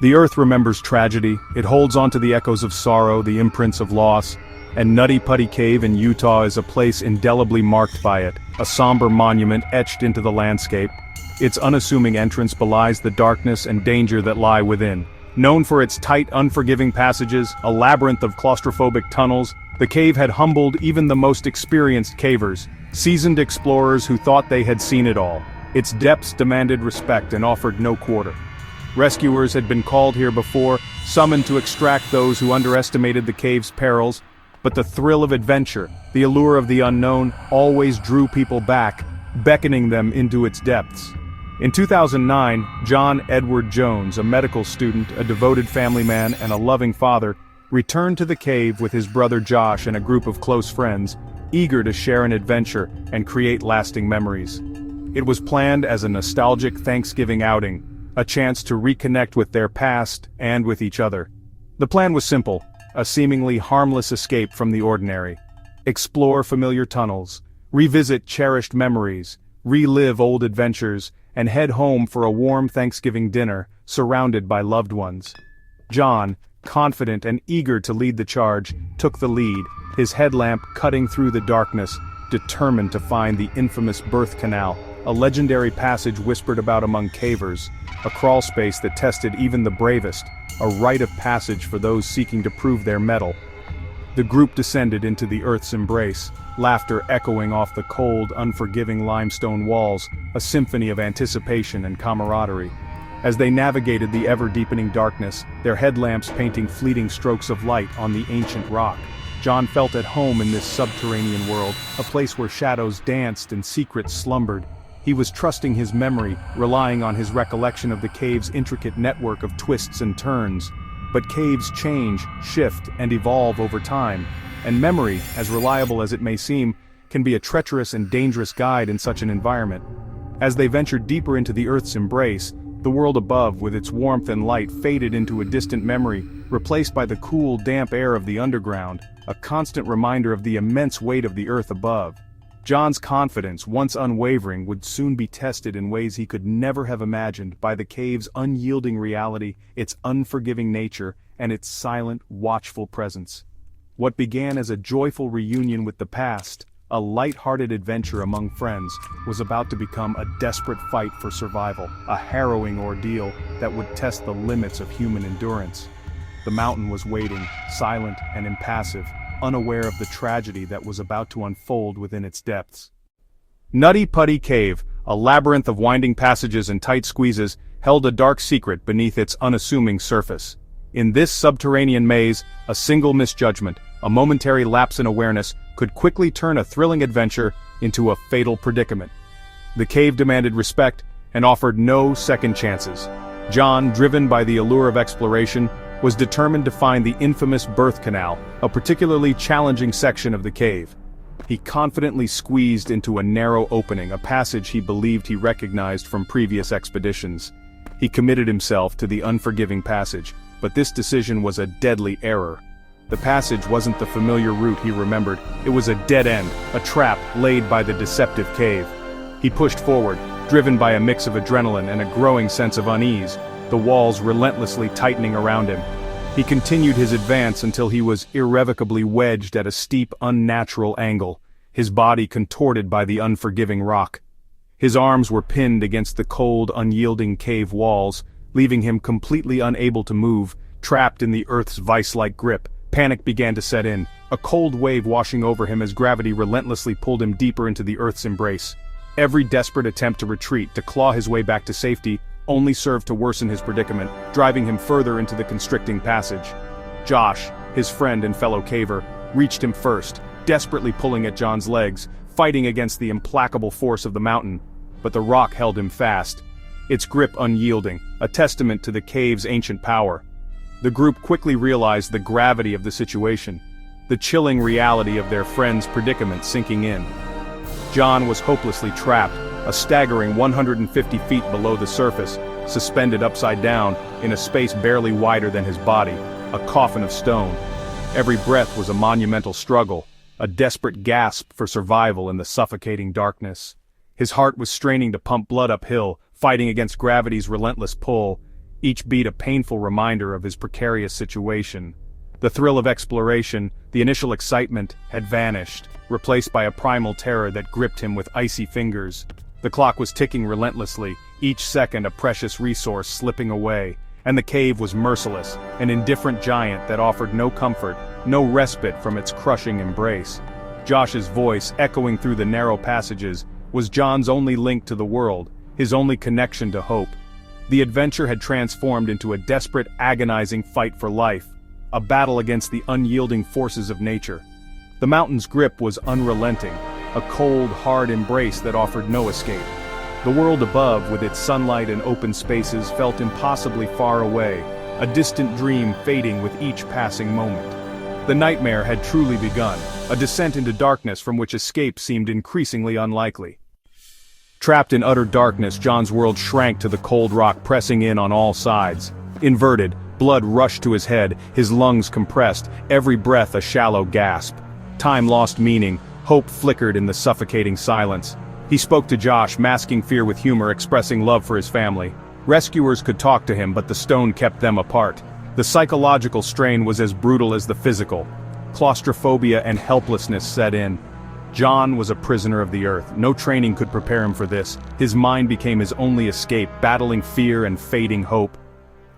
The earth remembers tragedy, it holds onto the echoes of sorrow, the imprints of loss, and Nutty Putty Cave in Utah is a place indelibly marked by it, a somber monument etched into the landscape. Its unassuming entrance belies the darkness and danger that lie within. Known for its tight, unforgiving passages, a labyrinth of claustrophobic tunnels, the cave had humbled even the most experienced cavers, seasoned explorers who thought they had seen it all. Its depths demanded respect and offered no quarter. Rescuers had been called here before, summoned to extract those who underestimated the cave's perils, but the thrill of adventure, the allure of the unknown, always drew people back, beckoning them into its depths. In 2009, John Edward Jones, a medical student, a devoted family man, and a loving father, returned to the cave with his brother Josh and a group of close friends, eager to share an adventure and create lasting memories. It was planned as a nostalgic Thanksgiving outing, a chance to reconnect with their past and with each other. The plan was simple, a seemingly harmless escape from the ordinary. Explore familiar tunnels, revisit cherished memories, relive old adventures, and head home for a warm Thanksgiving dinner, surrounded by loved ones. John, confident and eager to lead the charge, took the lead, his headlamp cutting through the darkness, determined to find the infamous birth canal, a legendary passage whispered about among cavers, a crawl space that tested even the bravest, a rite of passage for those seeking to prove their mettle. The group descended into the earth's embrace, laughter echoing off the cold, unforgiving limestone walls, a symphony of anticipation and camaraderie. As they navigated the ever-deepening darkness, their headlamps painting fleeting strokes of light on the ancient rock, John felt at home in this subterranean world, a place where shadows danced and secrets slumbered. He was trusting his memory, relying on his recollection of the cave's intricate network of twists and turns. But caves change, shift, and evolve over time, and memory, as reliable as it may seem, can be a treacherous and dangerous guide in such an environment. As they ventured deeper into the earth's embrace, the world above, with its warmth and light, faded into a distant memory, replaced by the cool, damp air of the underground, a constant reminder of the immense weight of the earth above. John's confidence, once unwavering, would soon be tested in ways he could never have imagined by the cave's unyielding reality, its unforgiving nature, and its silent, watchful presence. What began as a joyful reunion with the past, a light-hearted adventure among friends, was about to become a desperate fight for survival, a harrowing ordeal that would test the limits of human endurance. The mountain was waiting, silent and impassive, unaware of the tragedy that was about to unfold within its depths. Nutty Putty Cave, a labyrinth of winding passages and tight squeezes, held a dark secret beneath its unassuming surface. In this subterranean maze, a single misjudgment, a momentary lapse in awareness, could quickly turn a thrilling adventure into a fatal predicament. The cave demanded respect and offered no second chances. John, driven by the allure of exploration, was determined to find the infamous birth canal, a particularly challenging section of the cave. He confidently squeezed into a narrow opening, a passage he believed he recognized from previous expeditions. He committed himself to the unforgiving passage, but this decision was a deadly error. The passage wasn't the familiar route he remembered, it was a dead end, a trap laid by the deceptive cave. He pushed forward, driven by a mix of adrenaline and a growing sense of unease, the walls relentlessly tightening around him. He continued his advance until he was irrevocably wedged at a steep, unnatural angle, his body contorted by the unforgiving rock. His arms were pinned against the cold, unyielding cave walls, leaving him completely unable to move, trapped in the earth's vice-like grip. Panic began to set in, a cold wave washing over him as gravity relentlessly pulled him deeper into the earth's embrace. Every desperate attempt to retreat, to claw his way back to safety, only served to worsen his predicament, driving him further into the constricting passage. Josh, his friend and fellow caver, reached him first, desperately pulling at John's legs, fighting against the implacable force of the mountain. But the rock held him fast, its grip unyielding, a testament to the cave's ancient power. The group quickly realized the gravity of the situation, the chilling reality of their friend's predicament sinking in. John was hopelessly trapped, a staggering 150 feet below the surface, suspended upside down, in a space barely wider than his body, a coffin of stone. Every breath was a monumental struggle, a desperate gasp for survival in the suffocating darkness. His heart was straining to pump blood uphill, fighting against gravity's relentless pull. each beat a painful reminder of his precarious situation. The thrill of exploration, the initial excitement, had vanished, replaced by a primal terror that gripped him with icy fingers. The clock was ticking relentlessly, each second a precious resource slipping away, and the cave was merciless, an indifferent giant that offered no comfort, no respite from its crushing embrace. Josh's voice, echoing through the narrow passages, was John's only link to the world, his only connection to hope. The adventure had transformed into a desperate, agonizing fight for life, a battle against the unyielding forces of nature. The mountain's grip was unrelenting, a cold, hard embrace that offered no escape. The world above, with its sunlight and open spaces, felt impossibly far away, a distant dream fading with each passing moment. The nightmare had truly begun, a descent into darkness from which escape seemed increasingly unlikely. Trapped in utter darkness, John's world shrank to the cold rock pressing in on all sides. Inverted, blood rushed to his head, his lungs compressed, every breath a shallow gasp. Time lost meaning, hope flickered in the suffocating silence. He spoke to Josh, masking fear with humor, expressing love for his family. Rescuers could talk to him, but the stone kept them apart. The psychological strain was as brutal as the physical. Claustrophobia and helplessness set in. John was a prisoner of the earth. No training could prepare him for this. His mind became his only escape, battling fear and fading hope.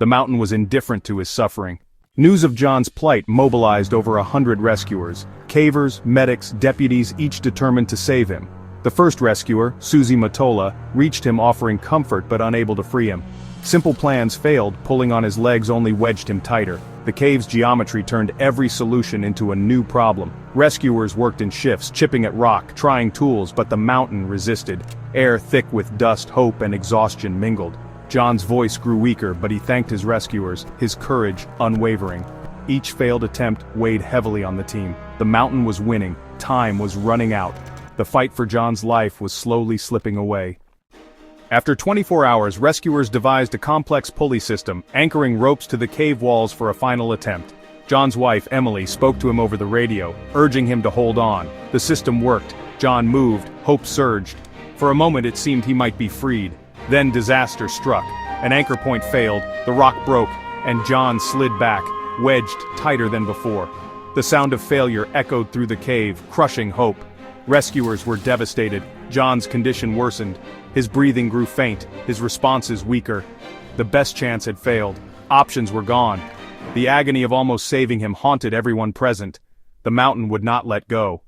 The mountain was indifferent to his suffering. News of John's plight mobilized over 100 rescuers. Cavers, medics, deputies, each determined to save him. The first rescuer, Susie Matola, reached him offering comfort but unable to free him. Simple plans failed, pulling on his legs only wedged him tighter. The cave's geometry turned every solution into a new problem. Rescuers worked in shifts, chipping at rock, trying tools, but the mountain resisted. Air thick with dust, hope, and exhaustion mingled. John's voice grew weaker, but he thanked his rescuers, his courage unwavering. Each failed attempt weighed heavily on the team. The mountain was winning, time was running out. The fight for John's life was slowly slipping away. After 24 hours, rescuers devised a complex pulley system, anchoring ropes to the cave walls for a final attempt. John's wife, Emily, spoke to him over the radio, urging him to hold on. The system worked. John moved, hope surged. For a moment it seemed he might be freed. Then disaster struck. An anchor point failed, the rock broke, and John slid back, wedged tighter than before. The sound of failure echoed through the cave, crushing hope. Rescuers were devastated. John's condition worsened. His breathing grew faint, his responses weaker. The best chance had failed. Options were gone. The agony of almost saving him haunted everyone present. The mountain would not let go.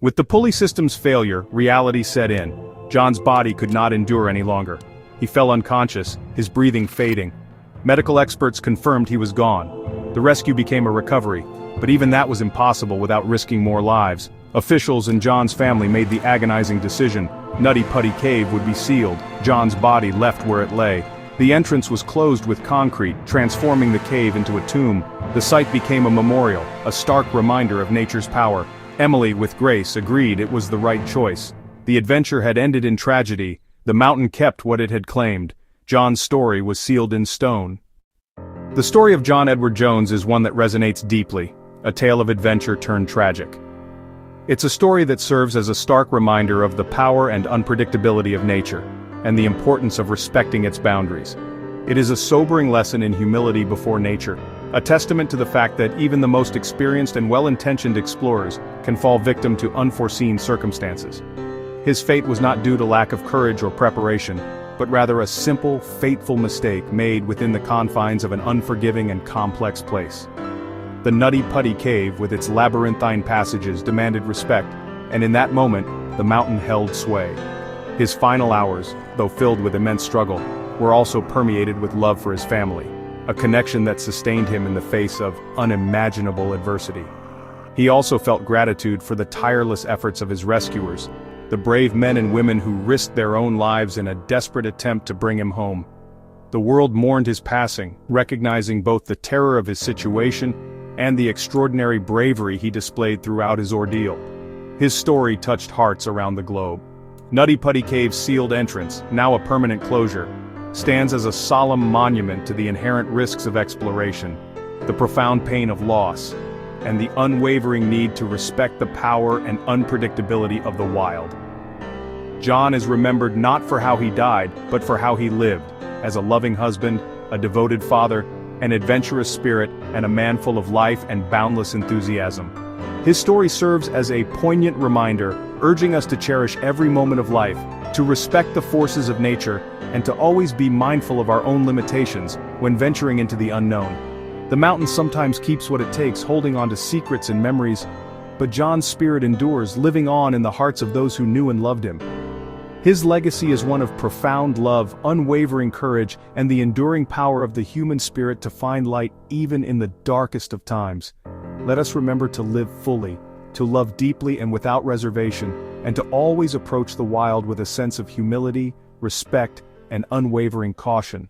With the pulley system's failure, reality set in. John's body could not endure any longer. He fell unconscious, his breathing fading. Medical experts confirmed he was gone. The rescue became a recovery, but even that was impossible without risking more lives. Officials and John's family made the agonizing decision. Nutty Putty Cave would be sealed, John's body left where it lay. The entrance was closed with concrete, transforming the cave into a tomb. The site became a memorial, a stark reminder of nature's power. Emily, with grace, agreed it was the right choice. The adventure had ended in tragedy. The mountain kept what it had claimed. John's story was sealed in stone. The story of John Edward Jones is one that resonates deeply, a tale of adventure turned tragic. It's a story that serves as a stark reminder of the power and unpredictability of nature, and the importance of respecting its boundaries. It is a sobering lesson in humility before nature, a testament to the fact that even the most experienced and well-intentioned explorers can fall victim to unforeseen circumstances. His fate was not due to lack of courage or preparation, but rather a simple, fateful mistake made within the confines of an unforgiving and complex place. The Nutty Putty Cave, with its labyrinthine passages, demanded respect, and in that moment, the mountain held sway. His final hours, though filled with immense struggle, were also permeated with love for his family, a connection that sustained him in the face of unimaginable adversity. He also felt gratitude for the tireless efforts of his rescuers, the brave men and women who risked their own lives in a desperate attempt to bring him home. The world mourned his passing, recognizing both the terror of his situation and the extraordinary bravery he displayed throughout his ordeal. His story touched hearts around the globe. Nutty Putty Cave's sealed entrance, now a permanent closure, stands as a solemn monument to the inherent risks of exploration, the profound pain of loss, and the unwavering need to respect the power and unpredictability of the wild. John is remembered not for how he died, but for how he lived, as a loving husband, a devoted father, an adventurous spirit, and a man full of life and boundless enthusiasm. His story serves as a poignant reminder, urging us to cherish every moment of life, to respect the forces of nature, and to always be mindful of our own limitations when venturing into the unknown. The mountain sometimes keeps what it takes, holding on to secrets and memories, but John's spirit endures, living on in the hearts of those who knew and loved him. His legacy is one of profound love, unwavering courage, and the enduring power of the human spirit to find light even in the darkest of times. Let us remember to live fully, to love deeply and without reservation, and to always approach the wild with a sense of humility, respect, and unwavering caution.